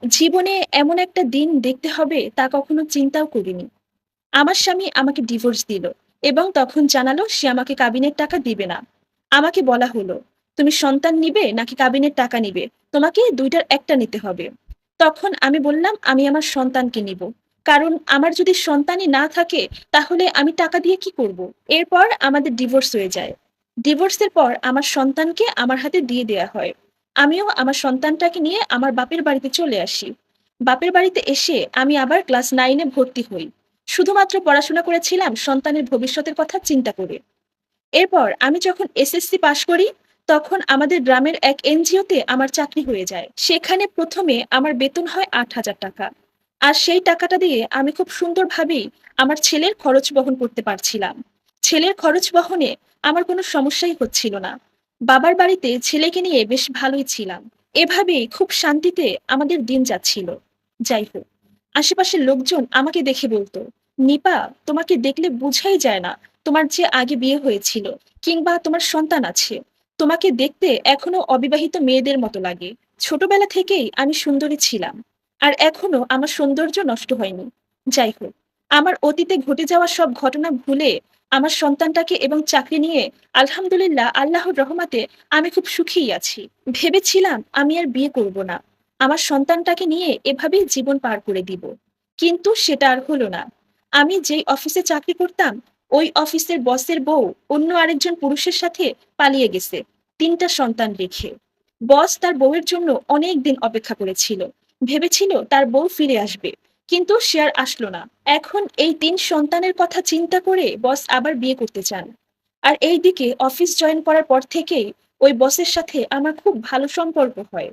জীবনে এমন একটা দিন দেখতে হবে তা কখনো চিন্তাও করিনি। আমার স্বামী আমাকে ডিভোর্স দিল এবং তখন জানালো সে আমাকে কাবিনের টাকা দিবে না। আমাকে বলা হলো, তুমি সন্তান নিবে নাকি কাবিনের টাকা নিবে? তোমাকে দুইটার একটা নিতে হবে। তখন আমি বললাম আমি আমার সন্তানকে নিব। কারণ আমার যদি সন্তানই না থাকে তাহলে আমি টাকা দিয়ে কি করব? এরপর আমাদের ডিভোর্স হয়ে যায়। ডিভোর্সের পর আমার সন্তানকে আমার হাতে দিয়ে দেয়া হয়। আমিও আমার সন্তানটাকে নিয়ে আমার বাপের বাড়িতে চলে আসি। বাপের বাড়িতে এসে আমি আবার ক্লাস 9-এ ভর্তি হই। শুধুমাত্র পড়াশোনা করেছিলাম সন্তানের ভবিষ্যতের কথা চিন্তা করে। এরপর আমি যখন এসএসসি পাশ করি, তখন আমাদের গ্রামের এক এনজিওতে আমার চাকরি হয়ে যায়। সেখানে ১ম এ আমার বেতন হয় ৮,০০০ টাকা। আর সেই টাকাটা দিয়ে আমি খুব সুন্দরভাবেই আমার ছেলের খরচ বহন করতে পারছিলাম। ছেলের খরচ বহনে আমার কোনো সমস্যাই হচ্ছিল না। বাবার বাড়িতে ছেলেকে নিয়ে বেশ ভালোই ছিলাম। এভাবেই খুব শান্তিতে আমাদের দিন যাচ্ছিল। যাই হোক, আশেপাশের লোকজন আমাকে দেখে বলতো, "নিপা, তোমাকে দেখলে বোঝাই যায় না তোমার যে আগে বিয়ে হয়েছিল কিংবা তোমার সন্তান আছে। তোমাকে দেখতে এখনো অবিবাহিত মেয়েদের মতো লাগে।" ছোটবেলা থেকেই আমি সুন্দরী ছিলাম। আর এখনো আমার সৌন্দর্য নষ্ট হয়নি। যাই হোক, আমার অতীতে ঘটে যাওয়া সব ঘটনা ভুলে আমার সন্তানটাকে এবং চাকরি নিয়ে আলহামদুলিল্লাহ আল্লাহর রহমতে আমি খুব সুখীই আছি। ভেবেছিলাম আমি আর বিয়ে করব না। আমার সন্তানটাকে নিয়ে এভাবেই জীবন পার করে দিব। কিন্তু সেটা আর হলো না। আমি যেই অফিসে চাকরি করতাম, ওই অফিসের বসের বউ অন্য আরেকজন পুরুষের সাথে পালিয়ে গেছে, ৩ টা সন্তান রেখে। বস তার বউয়ের জন্য অনেক দিন অপেক্ষা করেছিল। ভেবেছিল তার বউ ফিরে আসবে। কিন্তু সে আর আসলো না। এখন এই ৩ সন্তানের কথা চিন্তা করে বস আবার বিয়ে করতে চান। আর এইদিকে অফিস জয়েন করার পর থেকেই ওই বসের সাথে আমার খুব ভালো সম্পর্ক হয়।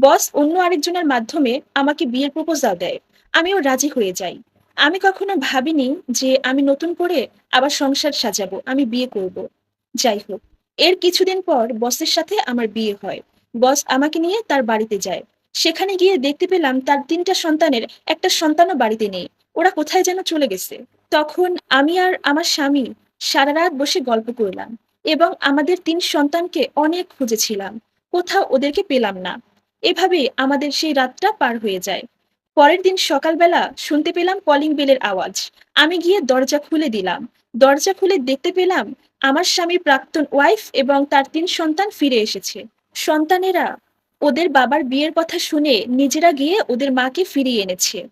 বস অন্য আরেকজনের মাধ্যমে আমাকে বিয়ের প্রপোজাল দেয়। আমিও রাজি হয়ে যাই। আমি কখনো ভাবিনি যে আমি নতুন করে আবার সংসার সাজাবো, আমি বিয়ে করব। যাই হোক, এর কিছুদিন পর বসের সাথে আমার বিয়ে হয়। বস আমাকে নিয়ে তার বাড়িতে যায়। সেখানে গিয়ে দেখতে পেলাম তার ৩ টা সন্তানের একটা সন্তানও বাড়িতে নেই। ওরা কোথায় যেন চলে গেছে। তখন আমি আর আমার স্বামী সারারাত বসে গল্প করলাম এবং আমাদের ৩ সন্তানকে অনেক খুঁজেছিলাম। কোথাও ওদেরকে পেলাম না। এভাবে আমাদের সেই রাতটা পার হয়ে যায়। পরের দিন সকালবেলা শুনতে পেলাম কলিং বেলের আওয়াজ। আমি গিয়ে দরজা খুলে দিলাম। দরজা খুলে দেখতে পেলাম আমার স্বামীর প্রাক্তন ওয়াইফ এবং তার ৩ সন্তান ফিরে এসেছে। সন্তানেরা ওদের বাবার বিয়ের কথা শুনে নিজেরা গিয়ে ওদের মাকে ফিরিয়ে এনেছে।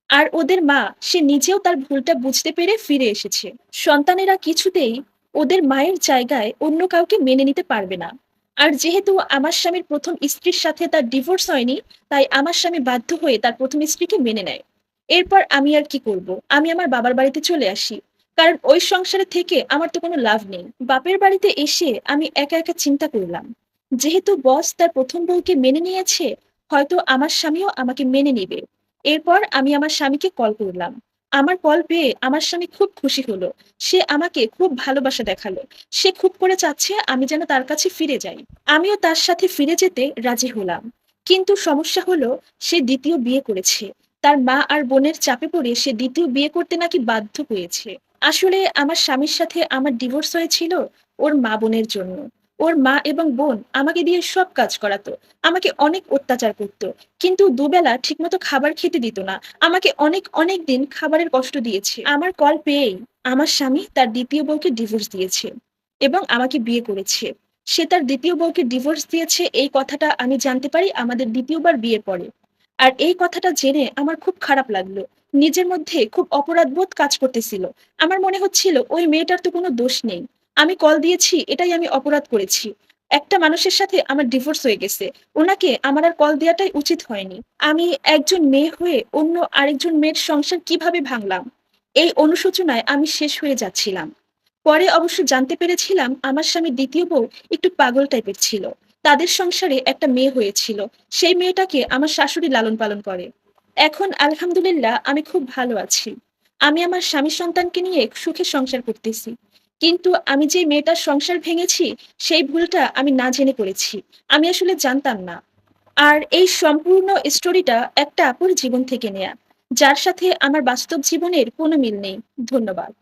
আর ওদের মা সে নিজেও তার ভুলটা বুঝতে পেরে ফিরে এসেছে। সন্তানেরা কিছুতেই ওদের মায়ের জায়গায় অন্য কাউকে মেনে নিতে পারবে না। আর যেহেতু আমার স্বামীর ১ম স্ত্রীর সাথে তার ডিভোর্স হয়নি, তাই আমার স্বামী বাধ্য হয়ে তার ১ম স্ত্রীকে মেনে নেয়। এরপর আমি আর কি করব? আমি আমার বাবার বাড়িতে চলে আসি। কারণ ওই সংসারে থেকে আমার তো কোনো লাভ নেই। বাপের বাড়িতে এসে আমি একা, একা চিন্তা করলাম। যেহেতু বস তার ১ম বউকে মেনে নিয়েছে, হয়তো আমার স্বামীও আমাকে মেনে নিবে। এরপর আমি আমার স্বামীকে কল করলাম। আমার কল পেয়ে আমার স্বামী খুব খুশি হলো। সে আমাকে খুব ভালোবাসা দেখালো। সে খুব করে চাচ্ছে আমি যেন তার কাছে ফিরে যাই। আমিও তার সাথে ফিরে যেতে রাজি হলাম। কিন্তু সমস্যা হলো সে ২য় বিয়ে করেছে। তার মা আর বোনের চাপে পড়ে সে ২য় বিয়ে করতে নাকি বাধ্য হয়েছে। আসলে আমার স্বামীর সাথে আমার ডিভোর্স হয়েছিল ওর মা বোনের জন্য। ওর মা এবং বোন আমাকে দিয়ে সব কাজ করাতো। আমাকে অনেক অত্যাচার করত। কিন্তু দুবেলা ঠিকমতো খাবার খেতে দিত না। আমাকে অনেক, অনেক দিন খাবারের কষ্ট দিয়েছে। আমার কল পেয়েই আমার স্বামী তার ২য় বউকে ডিভোর্স দিয়েছে এবং আমাকে বিয়ে করেছে। সে তার ২য় বউকে ডিভোর্স দিয়েছে এই কথাটা আমি জানতে পারি আমাদের ২য় বার বিয়ের পরে। আর এই কথাটা জেনে আমার খুব খারাপ লাগলো। নিজের মধ্যে খুব অপরাধবোধ কাজ করতেছিল। আমার মনে হচ্ছিল ওই মেয়েটার তো কোনো দোষ নেই। আমি কল দিয়েছি এটাই আমি অপরাধ করেছি। একটা মানুষের সাথে আমার ডিভোর্স হয়ে গেছে। উনাকে আমার আর কল দেয়াটাই উচিত হয়নি। আমি একজন মেয়ে হয়ে অন্য আরেকজন মেয়ের সংসার কিভাবে ভাঙলাম? এই অনুশোচনায় আমি শেষ হয়ে যাচ্ছিলাম। পরে অবশ্য জানতে পেরেছিলাম আমার স্বামীর ২য় বউ একটু পাগল টাইপের ছিল। তাদের সংসারে একটা মেয়ে হয়েছিল। সেই মেয়েটাকে আমার শাশুড়ি লালন-পালন করে। এখন আলহামদুলিল্লাহ আমি খুব ভালো আছি। আমি আমার স্বামী সন্তানকে নিয়ে সুখে সংসার করতেছি। কিন্তু আমি যে মেয়েটার সংসার ভেঙেছি, সেই ভুলটা আমি না জেনে করেছি। আমি আসলে জানতাম না। আর এই সম্পূর্ণ স্টোরিটা একটা আপুর জীবন থেকে নেয়া, যার সাথে আমার বাস্তব জীবনের কোনো মিল নেই। ধন্যবাদ।